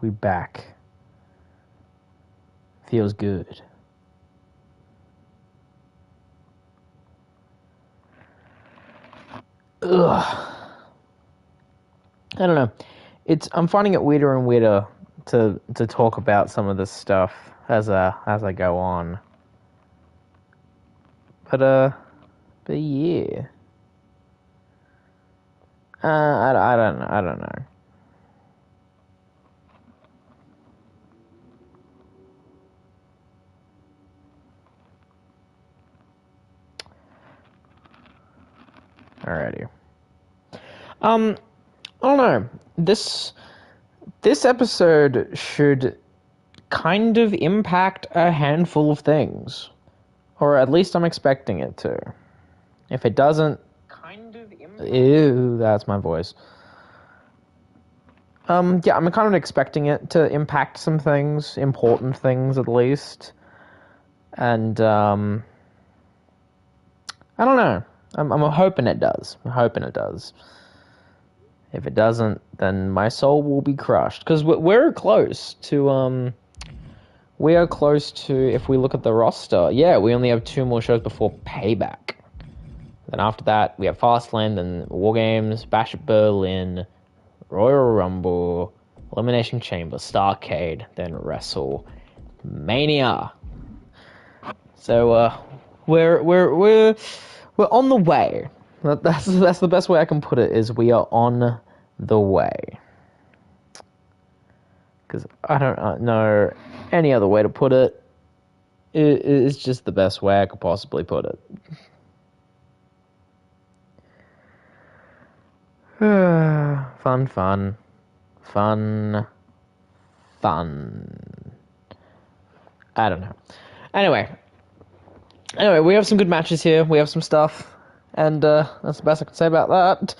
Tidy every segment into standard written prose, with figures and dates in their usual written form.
We back. Feels good. Ugh. I don't know. I'm finding it weirder and weirder to talk about some of this stuff as I go on. But yeah. I don't know. Alrighty. I don't know. This episode should kind of impact a handful of things. Or at least I'm expecting it to. If it doesn't... Ew, that's my voice. Yeah, I'm kind of expecting it to impact some things. Important things, at least. And, I don't know. I'm hoping it does. I'm hoping it does. If it doesn't, then my soul will be crushed. Because we're close to, we are close to, if we look at the roster, yeah, we only have 2 more shows before Payback. Then after that, we have Fastlane, then War Games, Bash at Berlin, Royal Rumble, Elimination Chamber, Starrcade, then WrestleMania. So, we're on the way. That's the best way I can put it, is we are on the way. Because I don't know any other way to put it. It's just the best way I could possibly put it. Fun. I don't know. Anyway, we have some good matches here. We have some stuff. And that's the best I can say about that.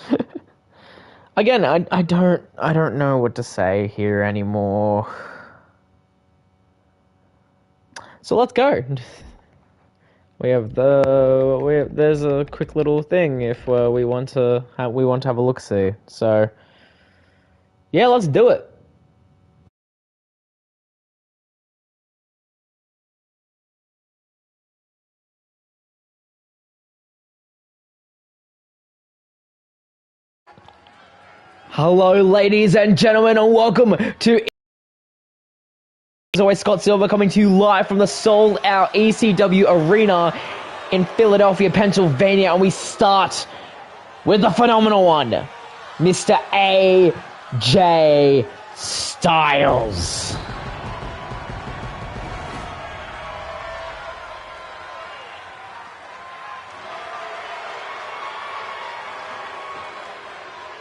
Again, I don't know what to say here anymore. So let's go. There's a quick little thing if we want to have a look see. So yeah, let's do it. Hello, ladies and gentlemen, and welcome to... As always, Scott Silver coming to you live from the sold-out ECW Arena in Philadelphia, Pennsylvania, and we start with the phenomenal one, Mr. AJ Styles.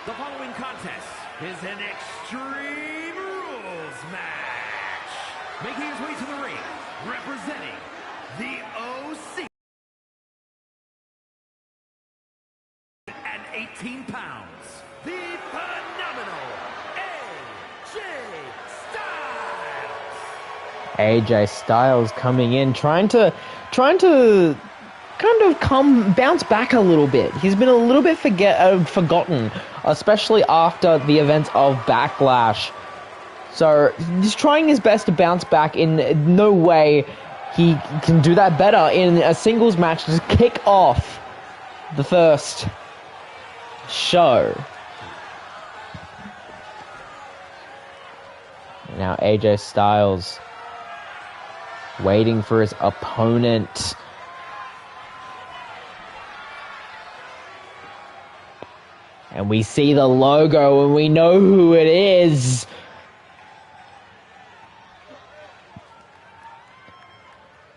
The following contest is an Extreme Rules match. Making his way to the ring, representing the OC. And 18 pounds, the phenomenal AJ Styles. AJ Styles coming in, trying to kind of bounce back a little bit. He's been a little bit forgotten, especially after the events of Backlash. So he's trying his best to bounce back. In no way he can do that better in a singles match to kick off the first show. Now AJ Styles waiting for his opponent. And we see the logo and we know who it is.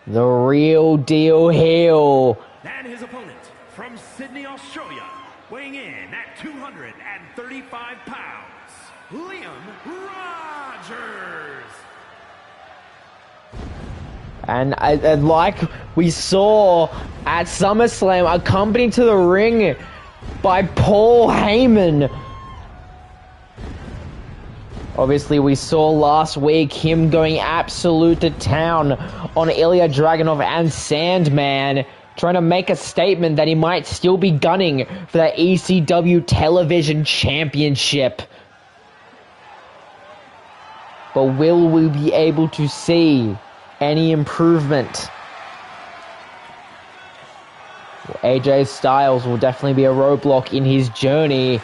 The real deal heel. And his opponent from Sydney, Australia, weighing in at 235 pounds, Liam Rogers. And like we saw at SummerSlam, accompanied to the ring by Paul Heyman. Obviously, we saw last week him going absolute to town on Ilya Dragunov and Sandman, trying to make a statement that he might still be gunning for that ECW Television Championship. But will we be able to see any improvement? AJ Styles will definitely be a roadblock in his journey,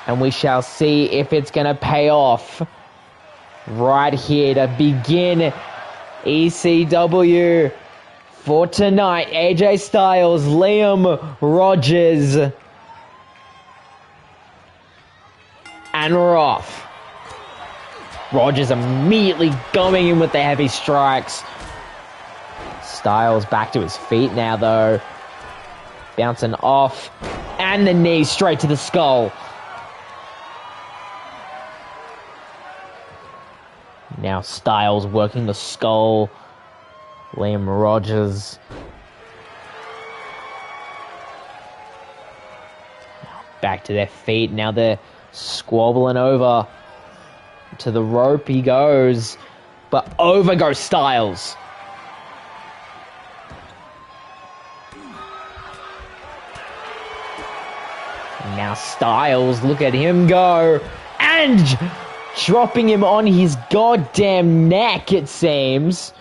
and we shall see if it's going to pay off right here to begin ECW for tonight. AJ Styles, Liam Rogers, and we're off. Rogers immediately going in with the heavy strikes. Styles back to his feet now, though. Bouncing off. And the knee straight to the skull. Now Styles working the skull. Liam Rogers. Back to their feet. Now they're squabbling over. To the rope he goes. But over goes Styles. Now Styles, look at him go. And dropping him on his goddamn neck, it seems.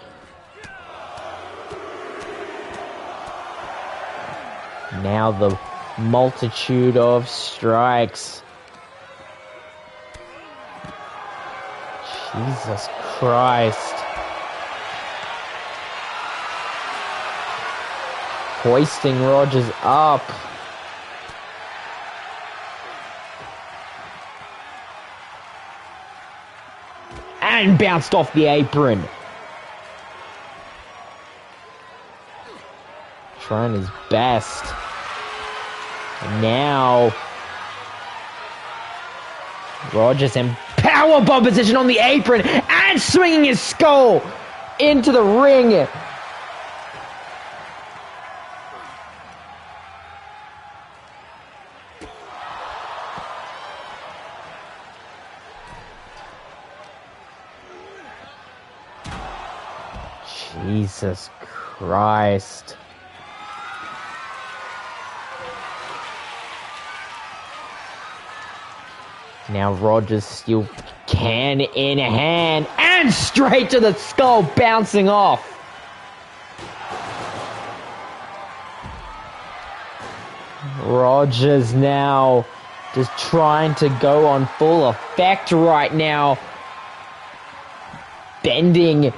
Now the multitude of strikes. Jesus Christ. Hoisting Rogers up. And bounced off the apron. Trying his best. And now Rogers in powerbomb position on the apron and swinging his skull into the ring. Jesus Christ. Now Rogers still can in hand and straight to the skull, bouncing off. Rogers now just trying to go on full effect right now. Bending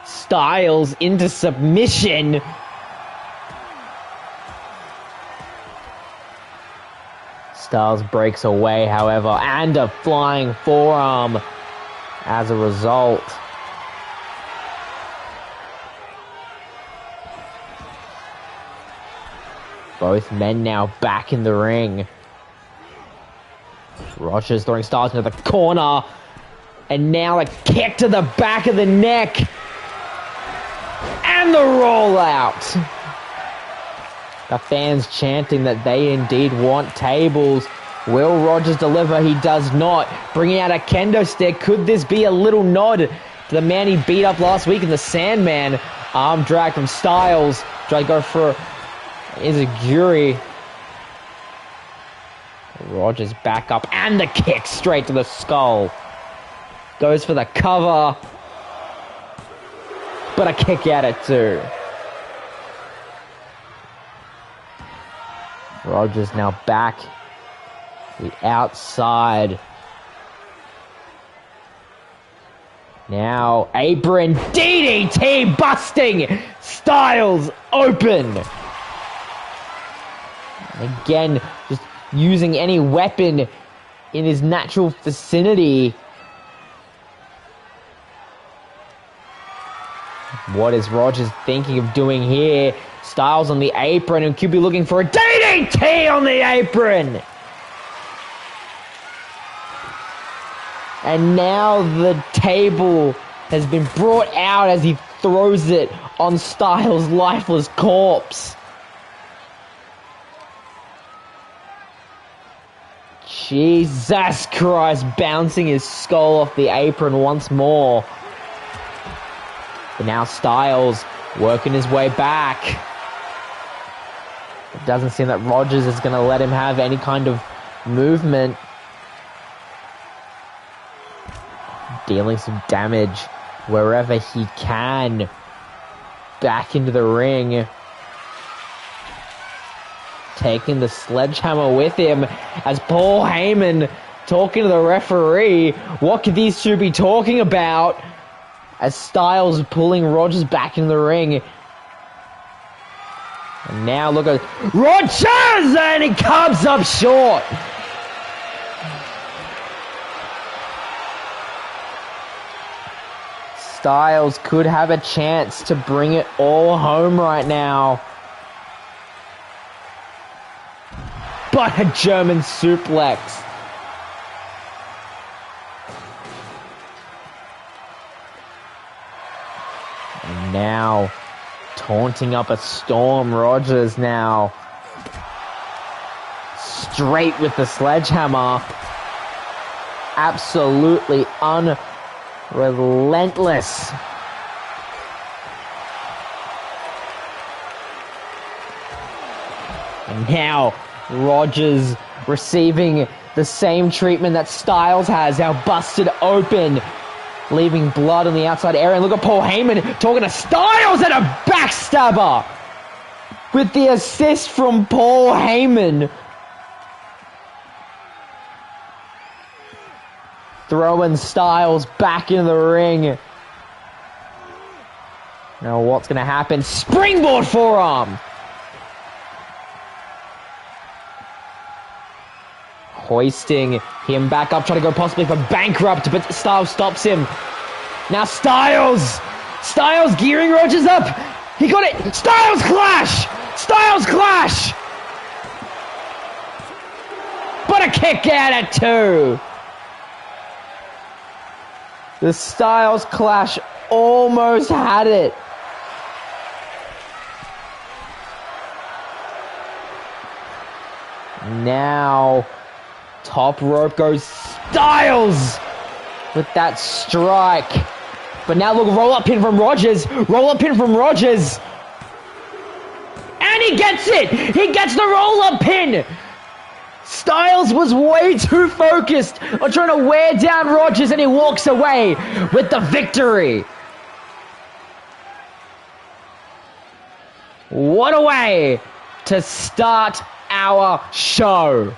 Styles into submission. Styles breaks away, however, and a flying forearm as a result. Both men now back in the ring. Rogers throwing Styles into the corner. And now a kick to the back of the neck. And the rollout. The fans chanting that they indeed want tables. Will Rogers deliver? He does not. Bringing out a kendo stick. Could this be a little nod to the man he beat up last week in the Sandman? Arm drag from Styles. Try to go for Izaguri. Rogers back up. And the kick straight to the skull. Goes for the cover. But a kick at it too. Rogers now back the outside. Now apron DDT busting Styles open. Again, just using any weapon in his natural vicinity. What is Rogers thinking of doing here? Styles on the apron and could be looking for a DDT on the apron. And now the table has been brought out as he throws it on Styles' lifeless corpse. Jesus Christ, bouncing his skull off the apron once more. But now Styles working his way back. It doesn't seem that Rogers is going to let him have any kind of movement. dealing some damage wherever he can. Back into the ring. Taking the sledgehammer with him as Paul Heyman talking to the referee. What could these two be talking about? As Styles pulling Rogers back in the ring. And now look at Rogers, and he comes up short. Styles could have a chance to bring it all home right now. But a German suplex. And now, taunting up a storm, Rogers now. Straight with the sledgehammer. Absolutely unrelentless. And now, Rogers receiving the same treatment that Styles has, now busted open, leaving blood on the outside area. And look at Paul Heyman talking to Styles, and a backstabber with the assist from Paul Heyman. Throwing Styles back in the ring. Now what's going to happen? Springboard forearm. Hoisting him back up, trying to go possibly for bankrupt, but Styles stops him. Now Styles gearing Rogers up. He got it. Styles clash. But a kick out at 2. The Styles clash almost had it. Now, top rope goes Styles with that strike. But now look, roll up pin from Rogers. And he gets it. He gets the roll up pin. Styles was way too focused on trying to wear down Rogers, and he walks away with the victory. What a way to start our show.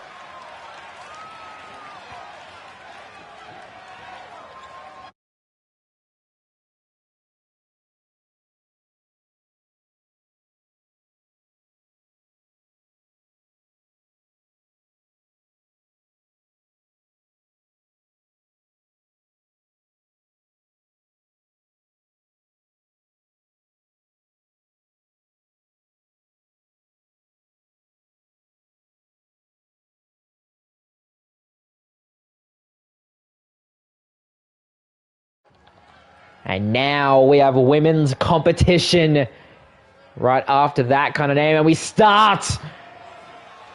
And now we have women's competition right after that kind of name. And we start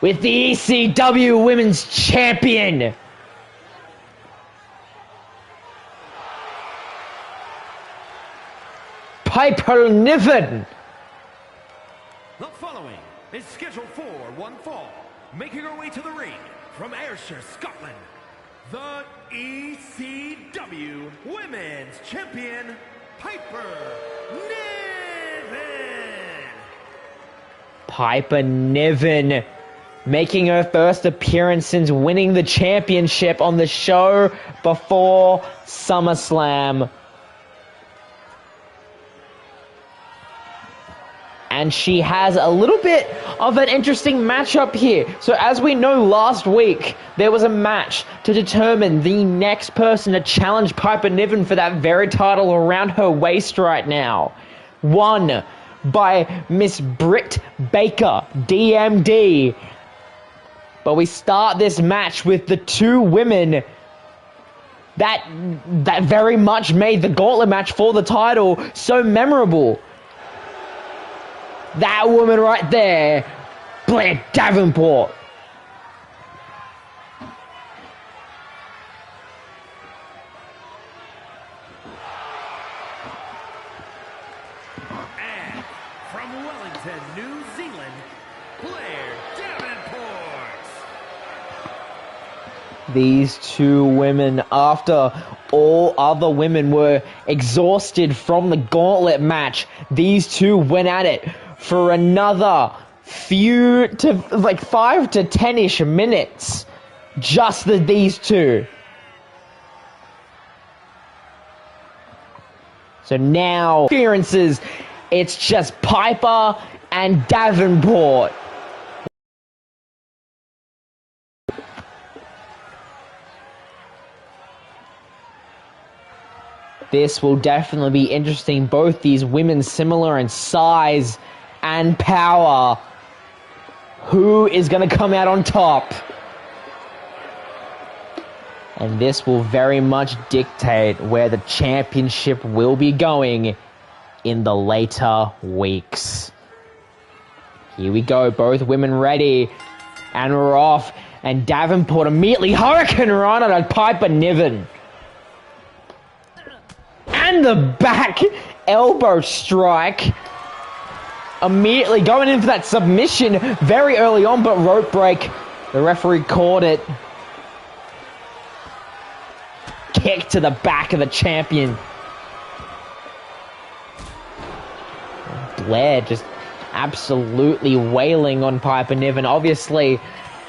with the ECW Women's Champion. Piper Niven. The following is scheduled for one fall. Making her way to the ring from Ayrshire, Scotland, the ECW Women's Champion, Piper Niven. Piper Niven making her first appearance since winning the championship on the show before SummerSlam. And she has a little bit of an interesting matchup here. So as we know, last week, there was a match to determine the next person to challenge Piper Niven for that very title around her waist right now. Won by Miss Britt Baker, DMD. But we start this match with the two women that very much made the gauntlet match for the title so memorable. That woman right there, Blair Davenport. And from Wellington, New Zealand, Blair Davenport. These two women, after all other women were exhausted from the gauntlet match, these two went at it for another 5 to 10-ish minutes. Just these two. So now, appearances, it's just Piper and Davenport. This will definitely be interesting. Both these women similar in size and power. Who is going to come out on top? And this will very much dictate where the championship will be going in the later weeks. Here we go, both women ready. And we're off. And Davenport immediately Hurricane Run on a Piper Niven. And the back elbow strike. Immediately going in for that submission very early on, but rope break. The referee called it. Kick to the back of the champion. Blair just absolutely wailing on Piper Niven. Obviously,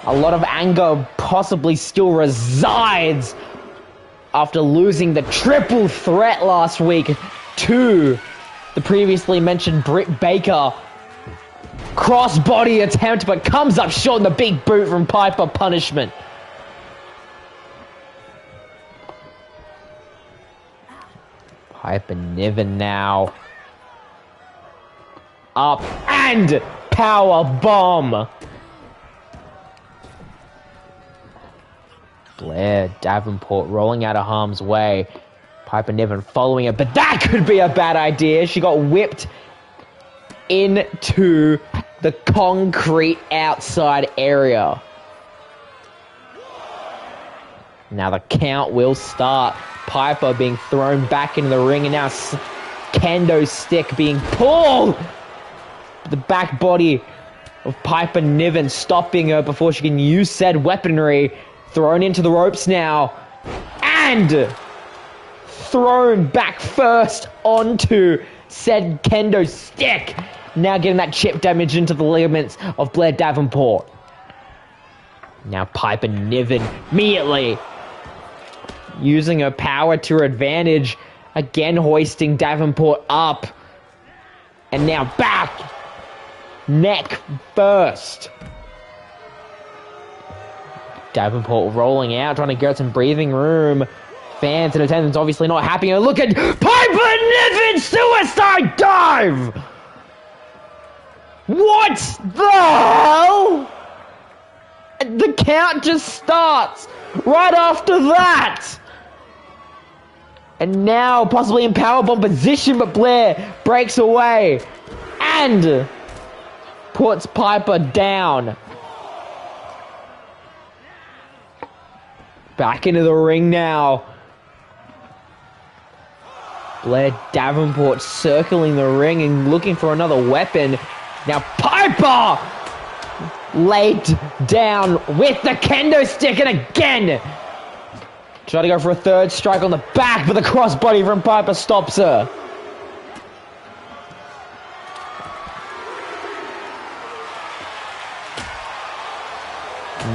a lot of anger possibly still resides after losing the triple threat last week to the previously mentioned Britt Baker. Crossbody attempt, but comes up short in the big boot from Piper. Punishment. Piper Niven now. Up and power bomb. Blair Davenport rolling out of harm's way. Piper Niven following it, but that could be a bad idea. She got whipped into the concrete outside area. Now the count will start. Piper being thrown back into the ring, and now kendo stick being pulled. The back body of Piper Niven stopping her before she can use said weaponry. Thrown into the ropes now. And thrown back first onto said kendo stick. Now getting that chip damage into the ligaments of Blair Davenport. Now Piper Niven immediately using her power to her advantage. Again hoisting Davenport up. And now back. Neck first. Davenport rolling out, trying to get some breathing room. Fans in attendance obviously not happy. And look at Piper Niven suicide dive! What the hell? The count just starts right after that. And now possibly in powerbomb position, but Blair breaks away and puts Piper down. Back into the ring now. Blair Davenport circling the ring and looking for another weapon. Now Piper laid down with the kendo stick, and again try to go for a third strike on the back, but the crossbody from Piper stops her.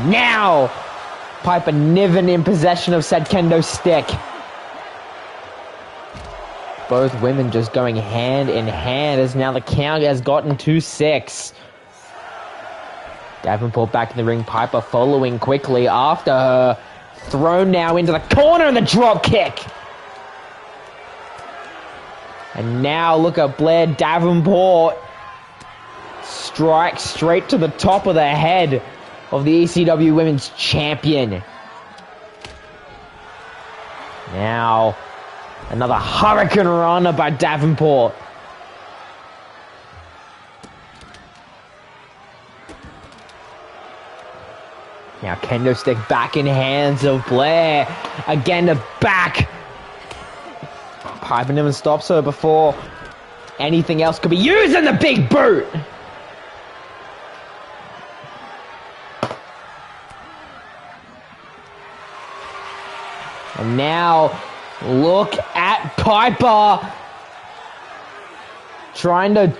Now Piper Niven in possession of said kendo stick. Both women just going hand in hand as now the count has gotten to 6. Davenport back in the ring, Piper following quickly after her. Thrown now into the corner and the drop kick. And now look at Blair Davenport. Strike straight to the top of the head of the ECW Women's Champion. Now, another Hurricane Rana by Davenport. Now kendo stick back in hands of Blair. Again the back. Piper Niven stops her before anything else could be used in the big boot. And now, look at Piper trying to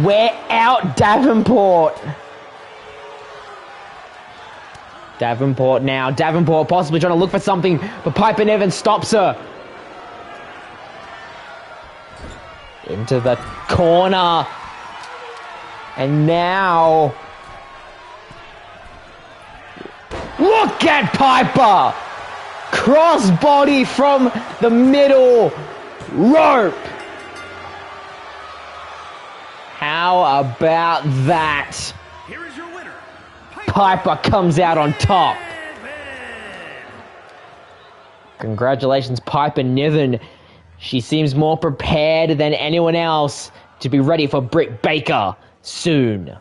wear out Davenport. Davenport possibly trying to look for something, but Piper never stops her. Into the corner. And now, look at Piper! Crossbody from the middle rope. How about that? Here is your winner, Piper comes out on top. Congratulations, Piper Niven. She seems more prepared than anyone else to be ready for Britt Baker soon.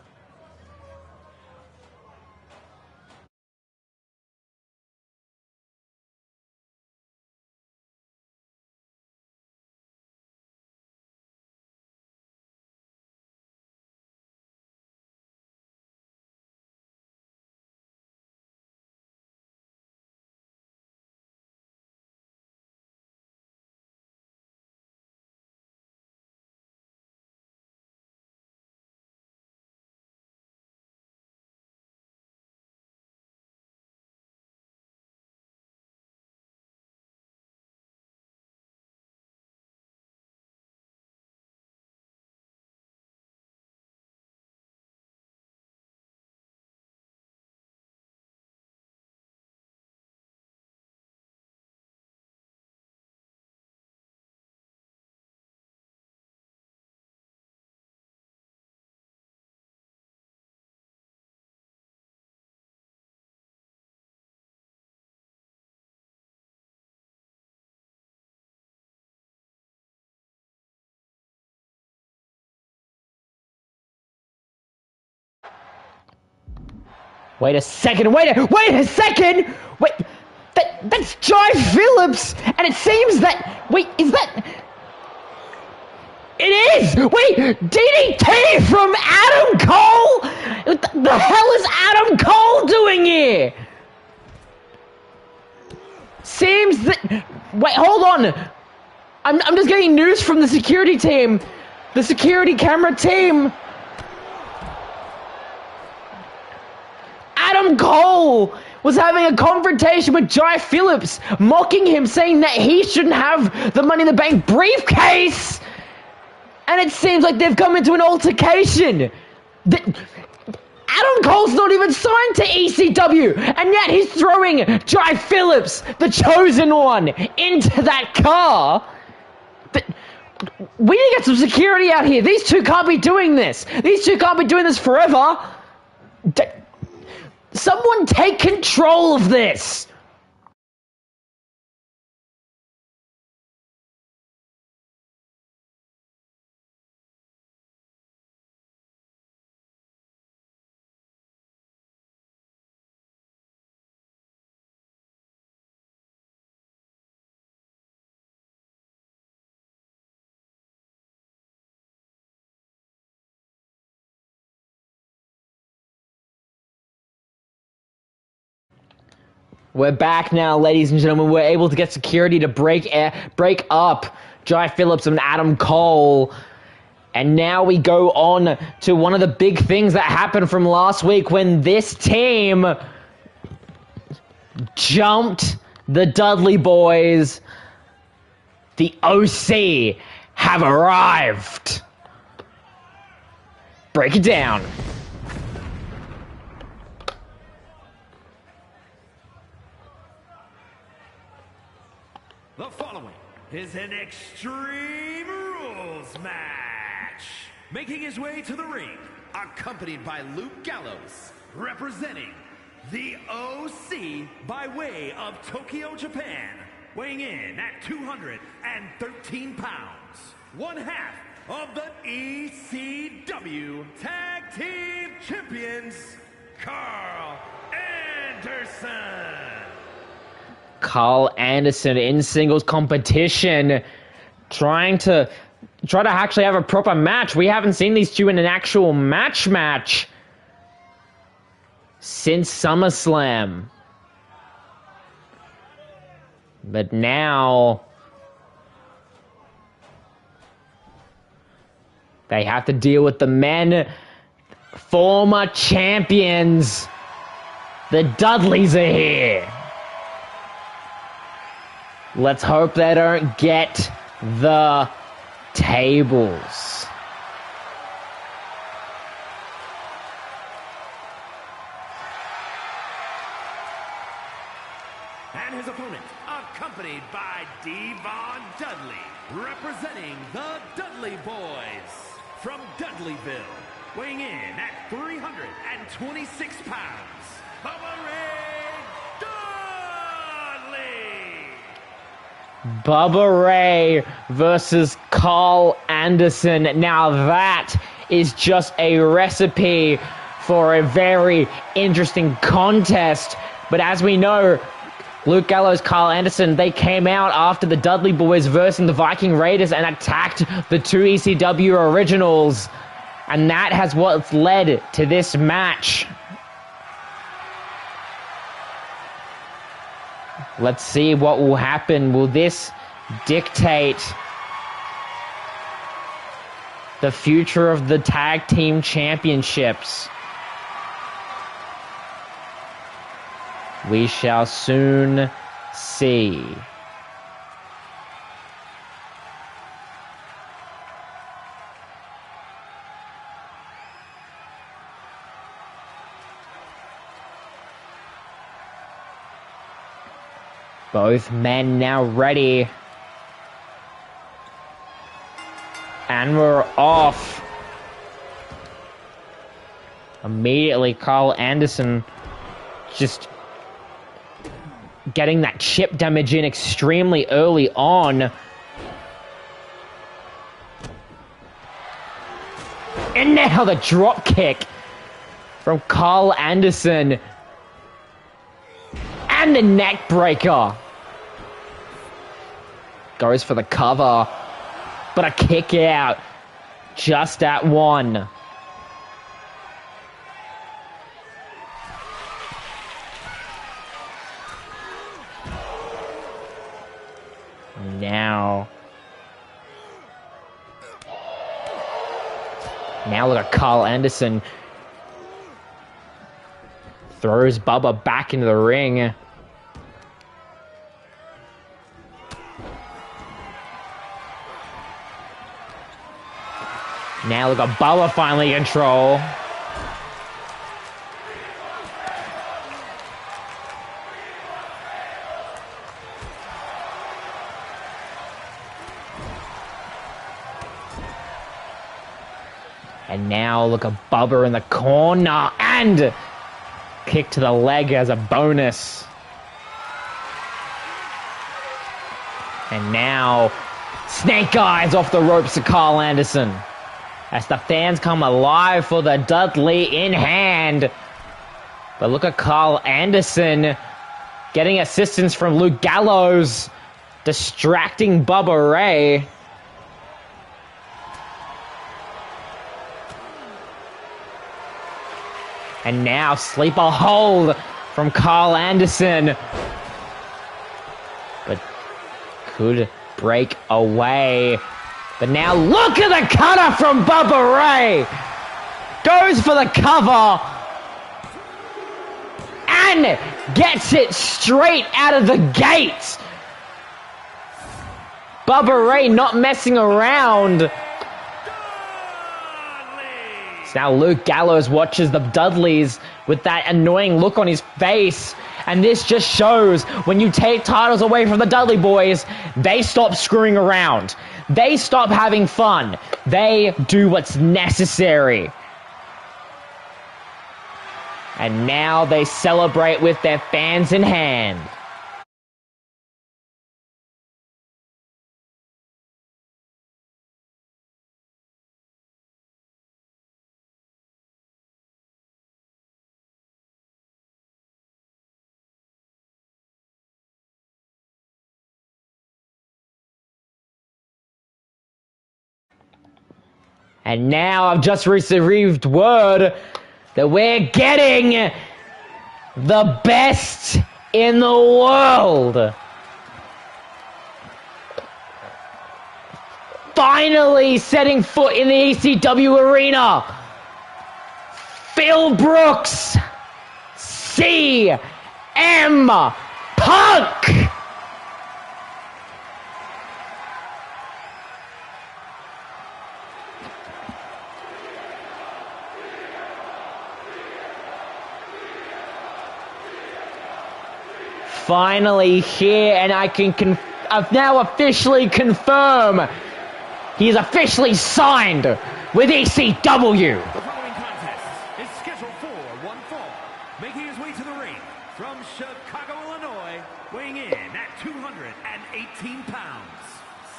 Wait a second! Wait a second! Wait, that's Jai Phillips, and it seems that is that? It is! Wait, DDT from Adam Cole? What the hell is Adam Cole doing here? Seems that wait, hold on. I'm just getting news from the security team, the security camera team. Adam Cole was having a confrontation with Jai Phillips, mocking him, saying that he shouldn't have the Money in the Bank briefcase. And it seems like they've come into an altercation. Adam Cole's not even signed to ECW, and yet he's throwing Jai Phillips, the chosen one, into that car. We need to get some security out here. These two can't be doing this. These two can't be doing this forever. Someone take control of this! We're back now, ladies and gentlemen. We're able to get security to break up Jai Phillips and Adam Cole. And now we go on to one of the big things that happened from last week when this team jumped the Dudley Boys. The OC have arrived. Break it down. The following is an Extreme Rules match. Making his way to the ring, accompanied by Luke Gallows, representing the OC by way of Tokyo, Japan, weighing in at 213 pounds, one half of the ECW Tag Team Champions, Carl Anderson. Carl Anderson in singles competition, trying to actually have a proper match. We haven't seen these two in an actual match since SummerSlam. But now they have to deal with the men, former champions. The Dudleys are here. Let's hope they don't get the tables. And his opponent, accompanied by Devon Dudley, representing the Dudley Boys from Dudleyville, weighing in at 326 pounds, Bubba Ray Dudley! Bubba Ray versus Carl Anderson. Now that is just a recipe for a very interesting contest. But as we know, Luke Gallows, Carl Anderson, they came out after the Dudley Boys versus the Viking Raiders and attacked the two ECW originals. And that has what's led to this match. Let's see what will happen. Will this dictate the future of the tag team championships? We shall soon see. Both men now ready. And we're off. Immediately, Carl Anderson just getting that chip damage in extremely early on. And now the drop kick from Carl Anderson. And the neck breaker. Goes for the cover. But a kick out. Just at one. Now look at Carl Anderson. Throws Bubba back into the ring. Now look at Bubba finally in control. And now look at Bubba in the corner and kick to the leg as a bonus. And now snake eyes off the ropes to Carl Anderson as the fans come alive for the Dudley in hand. But look at Carl Anderson getting assistance from Luke Gallows, distracting Bubba Ray. And now sleeper hold from Carl Anderson. But could break away. But now look at the cutter from Bubba Ray. Goes for the cover. And gets it straight out of the gate. Bubba Ray not messing around. Now Luke Gallows watches the Dudleys with that annoying look on his face. And this just shows when you take titles away from the Dudley Boys, they stop screwing around. They stop having fun. They do what's necessary. And now they celebrate with their fans in hand. And now I've just received word that we're getting the best in the world. finally setting foot in the ECW arena. Phil Brooks, CM Punk. Finally here, and I've now officially confirm he's officially signed with ECW. The following contest is scheduled for one fall. Making his way to the ring from Chicago, Illinois, weighing in at 218 pounds,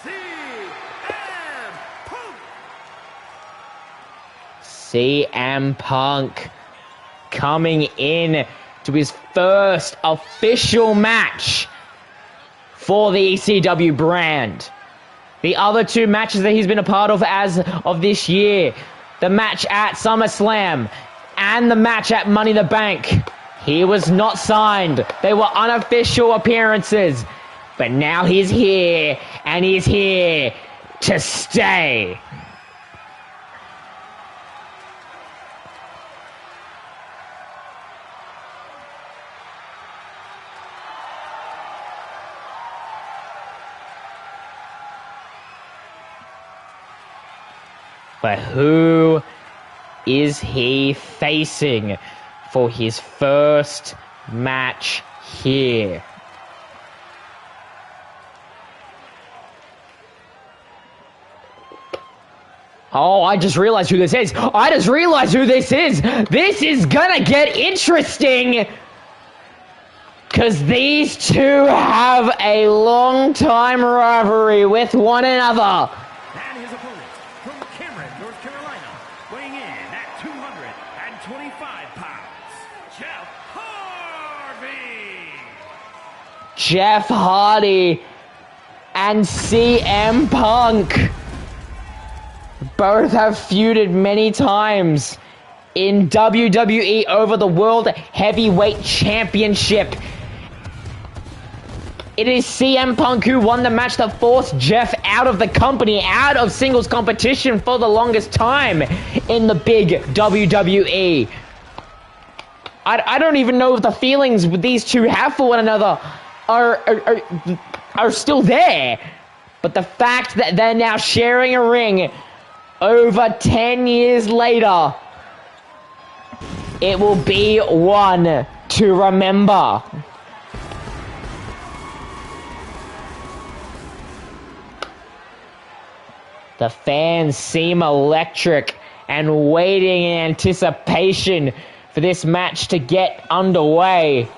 CM Punk. CM Punk coming in to his first official match for the ECW brand. The other two matches that he's been a part of as of this year, the match at SummerSlam and the match at Money in the Bank, he was not signed. They were unofficial appearances. But now he's here, and he's here to stay. But who is he facing for his first match here? Oh, I just realized who this is. This is gonna get interesting. Because these two have a long-time rivalry with one another. And his opponent from Cameron, North Carolina, weighing in at 225 pounds, Jeff Hardy. Jeff Hardy and CM Punk both have feuded many times in WWE over the World Heavyweight Championship. It is CM Punk who won the match that forced Jeff out of the company, out of singles competition for the longest time in the big WWE. I don't even know if the feelings these two have for one another are still there. But the fact that they're now sharing a ring over 10 years later, it will be one to remember. The fans seem electric and waiting in anticipation for this match to get underway.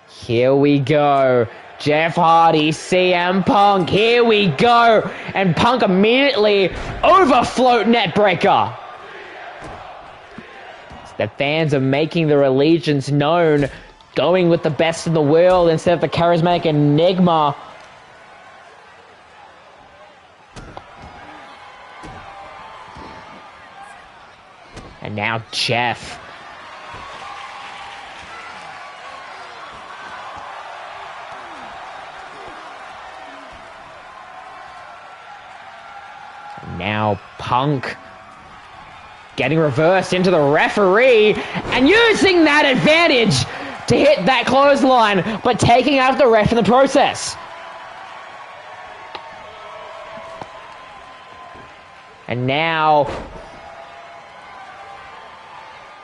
Here we go. Jeff Hardy, CM Punk, here we go. And Punk immediately overfloat neckbreaker. The fans are making their allegiance known, going with the best in the world instead of the charismatic enigma. And now Jeff. And now Punk getting reversed into the referee and using that advantage to hit that clothesline, but taking out the ref in the process. And now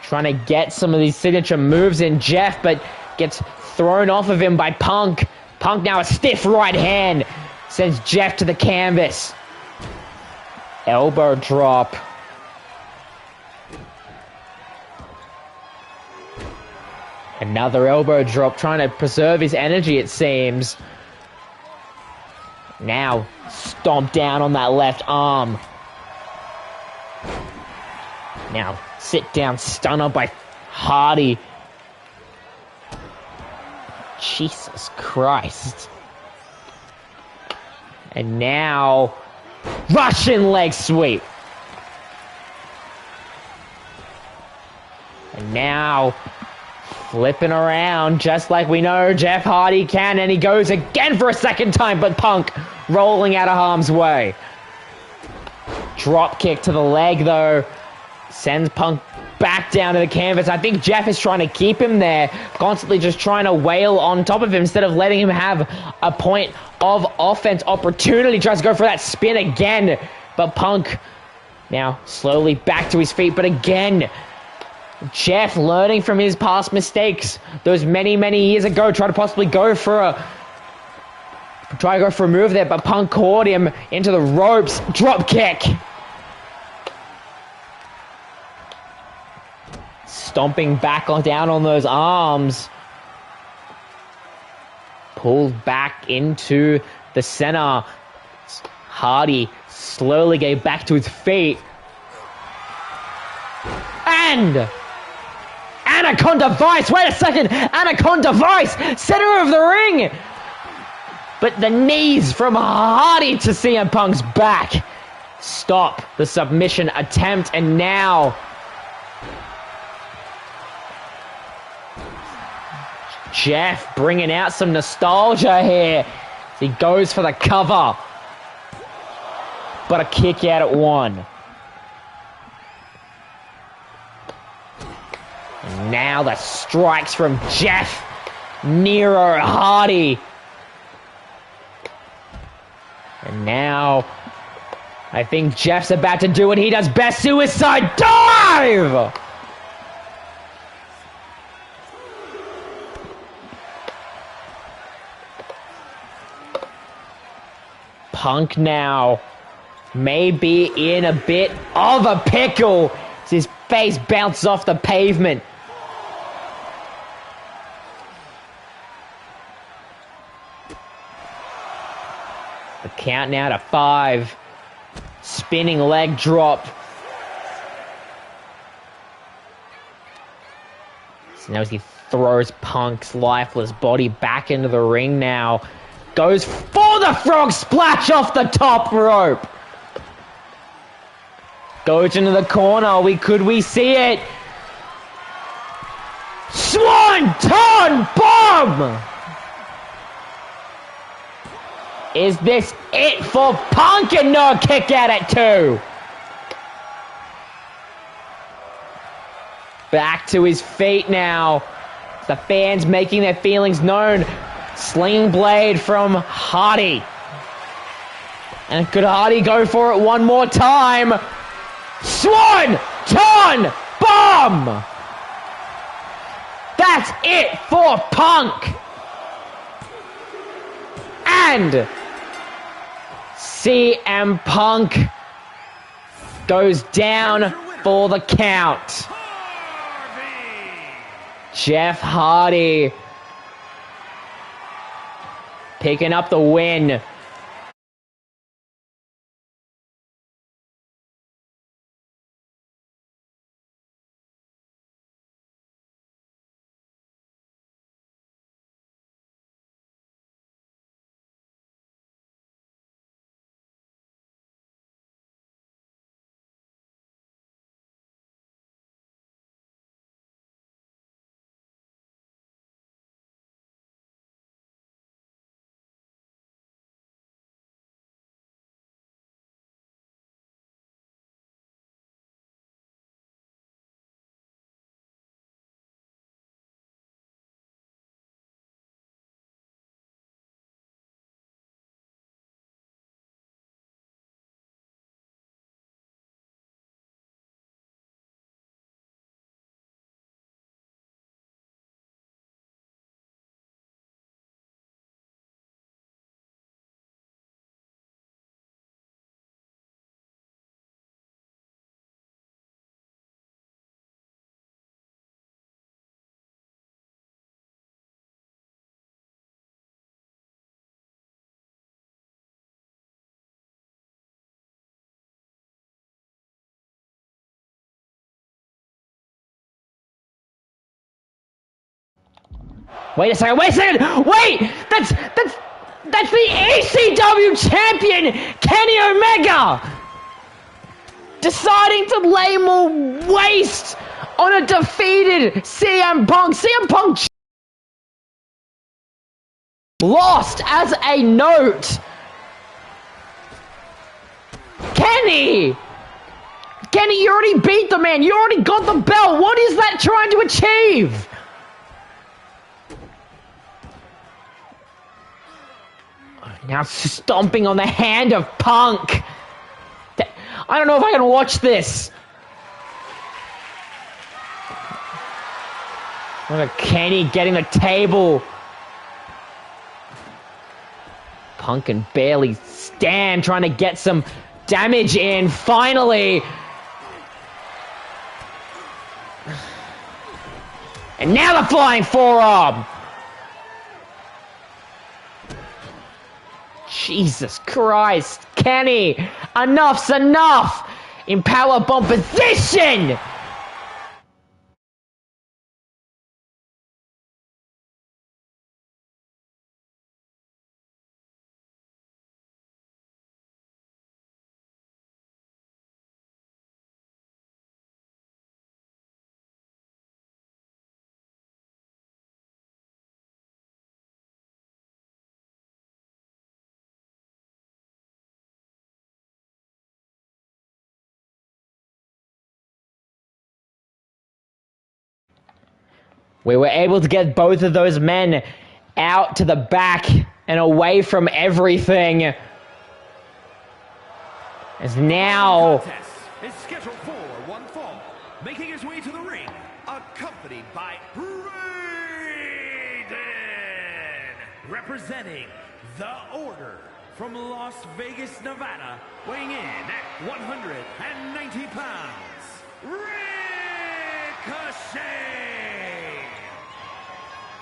trying to get some of these signature moves in Jeff, but gets thrown off of him by Punk. Punk now a stiff right hand sends Jeff to the canvas. Elbow drop. Another elbow drop, trying to preserve his energy, it seems. Now, stomp down on that left arm. Now, sit down stunner by Hardy. Jesus Christ. And now, Russian leg sweep. And now, Flipping around just like we know Jeff Hardy can, and he goes again for a second time, but Punk rolling out of harm's way. Drop kick to the leg though, sends Punk back down to the canvas. I think Jeff is trying to keep him there, constantly just trying to wail on top of him instead of letting him have a point of offense opportunity. Tries to go for that spin again, but Punk now slowly back to his feet, but again, Jeff learning from his past mistakes those many years ago, try to possibly go for a move there, but Punk caught him into the ropes. Drop kick. Stomping back down on those arms. Pulled back into the center. Hardy slowly getting back to his feet. And Anaconda Vice, wait a second, Anaconda Vice, center of the ring. But the knees from Hardy to CM Punk's back stop the submission attempt, and now Jeff bringing out some nostalgia here. He goes for the cover, but a kick out at one. And now the strikes from Jeff Nero Hardy. And now I think Jeff's about to do what he does best, suicide dive! Punk now may be in a bit of a pickle as his face bounces off the pavement. The count now to 5. Spinning leg drop. So now as he throws Punk's lifeless body back into the ring now. Goes for the frog splash off the top rope. Goes into the corner. Could we see it? Swanton bomb! Is this it for Punk? And no, kick out at 2. Back to his feet now. The fans making their feelings known. Sling blade from Hardy. And could Hardy go for it one more time? Swanton bomb! That's it for Punk. And CM Punk goes down for the count. Jeff Hardy picking up the win. Wait a second, wait! That's the ECW champion, Kenny Omega! Deciding to lay more waste on a defeated CM Punk. CM Punk lost as a note. Kenny, you already beat the man. You already got the belt. What is that trying to achieve? Now stomping on the hand of Punk. I don't know if I can watch this. Look at Kenny getting the table. Punk can barely stand, trying to get some damage in. Finally. And now the flying forearm. Jesus Christ. Kenny, enough's enough. In powerbomb position. We were able to get both of those men out to the back and away from everything. As now... Contest is scheduled for one fall. Making his way to the ring, accompanied by Raiden. Representing the Order from Las Vegas, Nevada, weighing in at 190 pounds,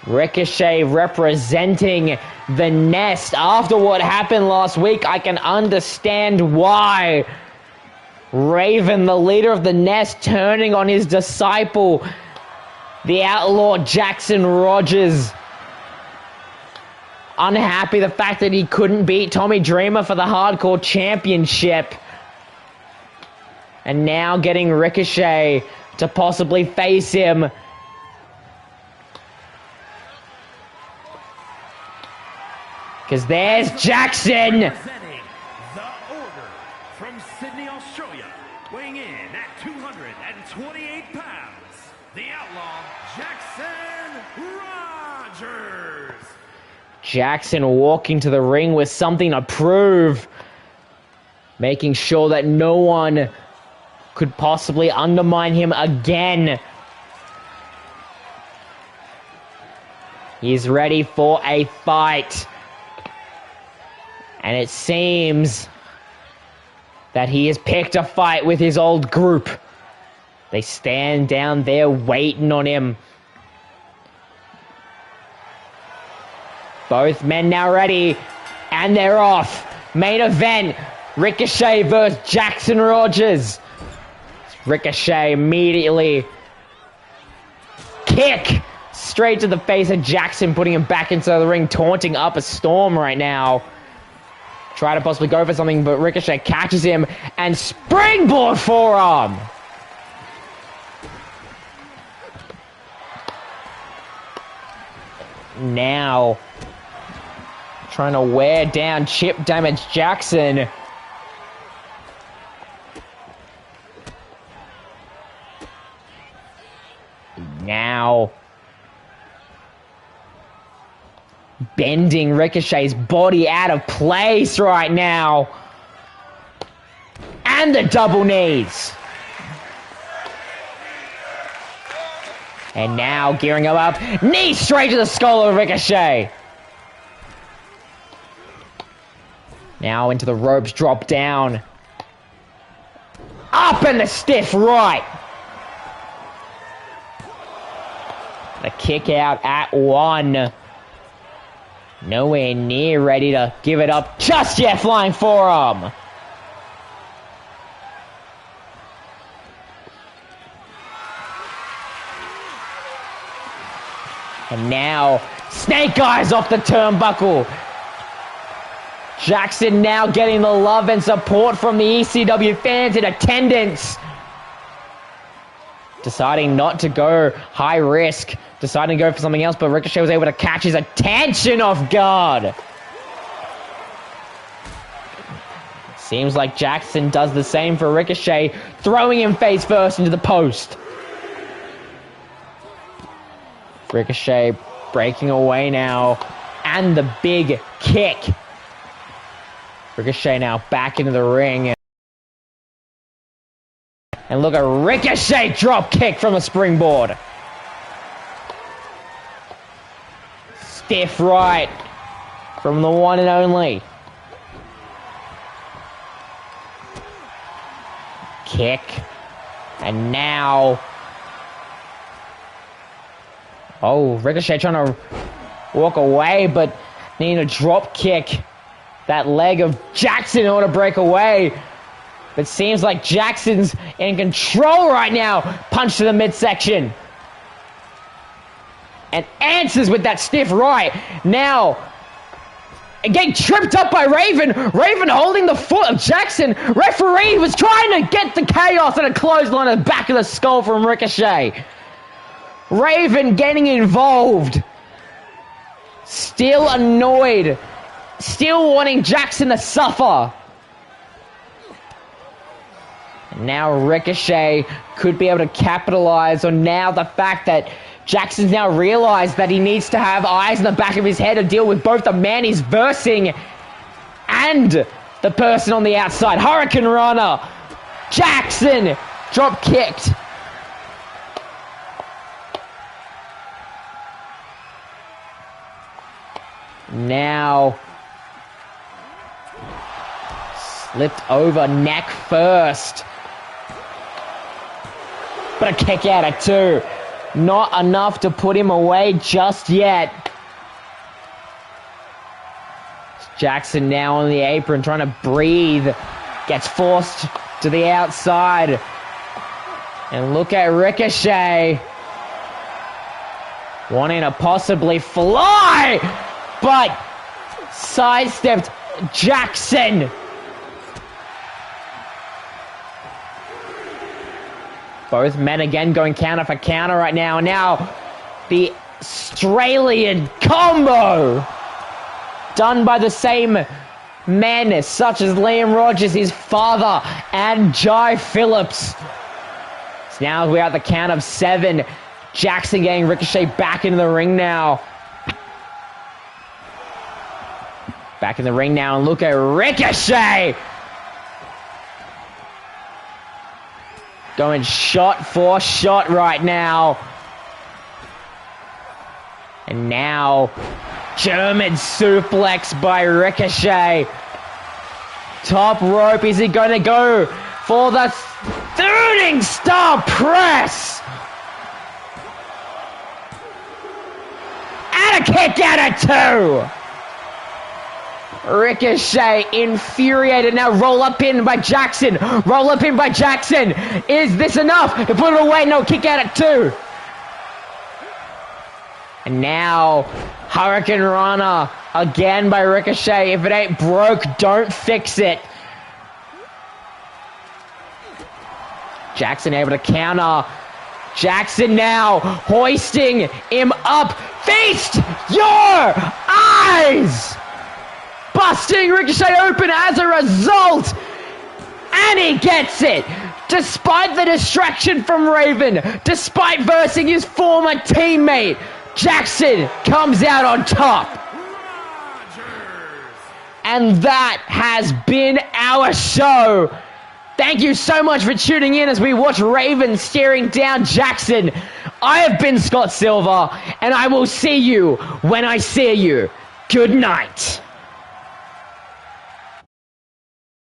Ricochet representing the Nest. After what happened last week, I can understand why. Raven, the leader of the Nest, turning on his disciple, the outlaw Jackson Rogers. Unhappy the fact that he couldn't beat Tommy Dreamer for the Hardcore Championship. And now getting Ricochet to possibly face him. Because there's Jackson! Representing the Order from Sydney, Australia, weighing in at 228 pounds, the outlaw Jackson Rogers. Jackson walking to the ring with something to prove. Making sure that no one could possibly undermine him again. He's ready for a fight. And it seems that he has picked a fight with his old group. They stand down there waiting on him. Both men now ready. And they're off. Main event. Ricochet versus Jackson Rogers. Ricochet immediately. Kick. Straight to the face of Jackson, putting him back into the ring, taunting up a storm right now. Try to possibly go for something, but Ricochet catches him and springboard forearm. Now, trying to wear down Chip Damage Jackson. Now, bending Ricochet's body out of place right now. And the double knees. And now gearing him up. Knee straight to the skull of Ricochet. Now into the ropes, drop down. Up in the stiff right. The kick out at one. Nowhere near ready to give it up just yet. Flying forearm. And now, Snake Eyes off the turnbuckle. Jackson now getting the love and support from the ECW fans in attendance. deciding not to go high risk, deciding to go for something else, but Ricochet was able to catch his attention off guard. Seems like Jackson does the same for Ricochet, throwing him face first into the post. Ricochet breaking away now, and the big kick. Ricochet now back into the ring. And look at Ricochet drop kick from a springboard. Stiff right from the one and only. Kick. And now... Oh, Ricochet trying to walk away, but needing a drop kick. That leg of Jackson in order to break away. It seems like Jackson's in control right now. Punch to the midsection. And answers with that stiff right. Now, getting tripped up by Raven. Raven holding the foot of Jackson. Referee was trying to get the chaos and a clothesline at the back of the skull from Ricochet. Raven getting involved. Still annoyed. Still wanting Jackson to suffer. Now Ricochet could be able to capitalize on now the fact that Jackson's now realized that he needs to have eyes in the back of his head to deal with both the man he's versing and the person on the outside. Hurricane Runner. Jackson drop kicked. Now slipped over neck first. But a kick out at two. Not enough to put him away just yet. Jackson now on the apron trying to breathe. Gets forced to the outside. And look at Ricochet. Wanting to possibly fly. But sidestepped Jackson. Both men again going counter for counter right now. And now the Australian combo done by the same men such as Liam Rogers, his father, and Jai Phillips. So now we're at the count of 7. Jackson getting Ricochet back into the ring now. Back in the ring now, and look at Ricochet! Going shot for shot right now. And now, German suplex by Ricochet. Top rope, is he going to go for the Shooting Star Press! And a kick out at 2! Ricochet infuriated. Now roll up in by Jackson. Roll up in by Jackson. Is this enough to put it away? No, kick out at 2. And now Hurricane Runner again by Ricochet. If it ain't broke, don't fix it. Jackson able to counter. Jackson now hoisting him up. Feast your eyes! Busting Ricochet open as a result. And he gets it. Despite the distraction from Raven, despite versing his former teammate, Jackson comes out on top. And that has been our show. Thank you so much for tuning in as we watch Raven staring down Jackson. I have been Scott Silver, and I will see you when I see you. Good night.